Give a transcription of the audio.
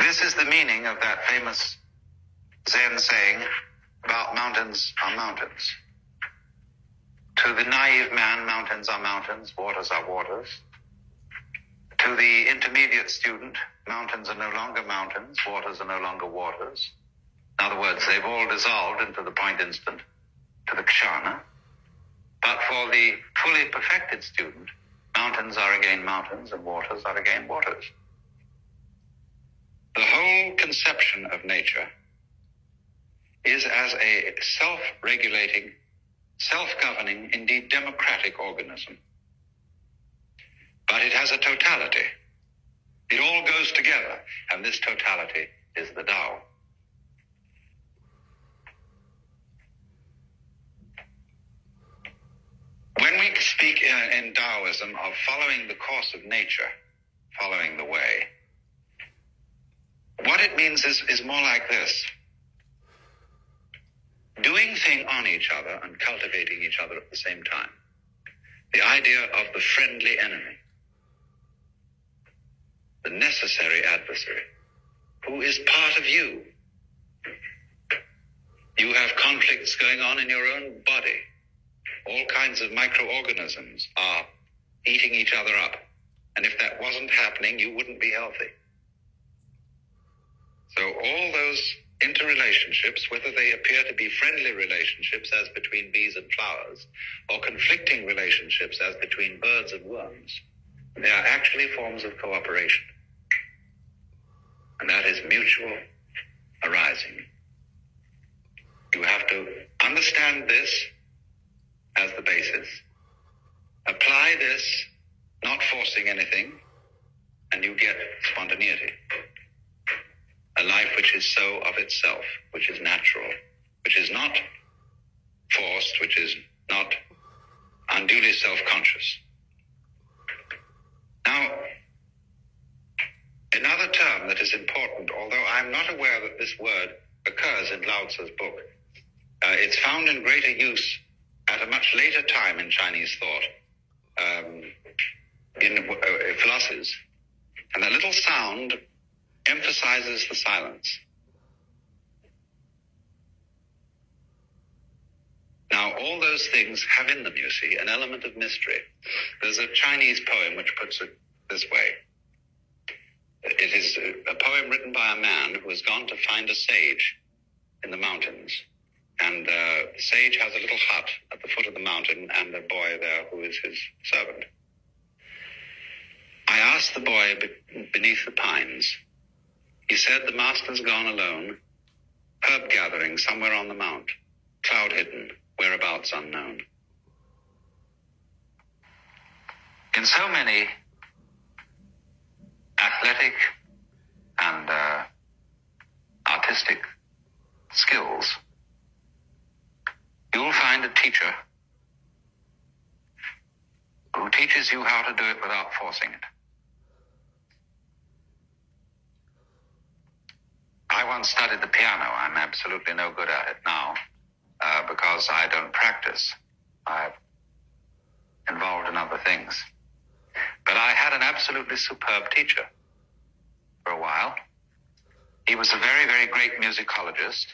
This is the meaning of that famous Zen saying about mountains are mountains. To the naive man, mountains are mountains, waters are waters. To the intermediate student, mountains are no longer mountains, waters are no longer waters. In other words, they've all dissolved into the point instant, to the kshana. But for the fully perfected student, mountains are again mountains and waters are again waters. The whole conception of nature is as a self-regulating, self-governing, indeed democratic organism. But it has a totality. It all goes together, and this totality is the Tao. When we speak in Taoism of following the course of nature, following the way, what it means is more like this. Doing things on each other and cultivating each other at the same time. The idea of the friendly enemy, the necessary adversary, who is part of you. You have conflicts going on in your own body. All kinds of microorganisms are eating each other up. And if that wasn't happening, you wouldn't be healthy. So all those interrelationships, whether they appear to be friendly relationships as between bees and flowers, or conflicting relationships as between birds and worms, they are actually forms of cooperation. And that is mutual arising. You have to understand this as the basis, apply this, not forcing anything, and you get spontaneity. A life which is so of itself, which is natural, which is not forced, which is not unduly self-conscious. Now, another term that is important, although I'm not aware that this word occurs in Lao Tzu's book, it's found in greater use at a much later time in Chinese thought, in philosophies. And that little sound emphasizes the silence. Now, all those things have in them, you see, an element of mystery. There's a Chinese poem which puts it this way. It is a poem written by a man who has gone to find a sage in the mountains. And the sage has a little hut at the foot of the mountain and a boy there who is his servant. I asked the boy beneath the pines. He said, the master's gone alone, herb gathering somewhere on the mount, cloud hidden, whereabouts unknown. In so many athletic and artistic skills, you'll find a teacher who teaches you how to do it without forcing it. I once studied the piano. I'm absolutely no good at it now because I don't practice. I'm involved in other things. But I had an absolutely superb teacher for a while. He was a very, very great musicologist.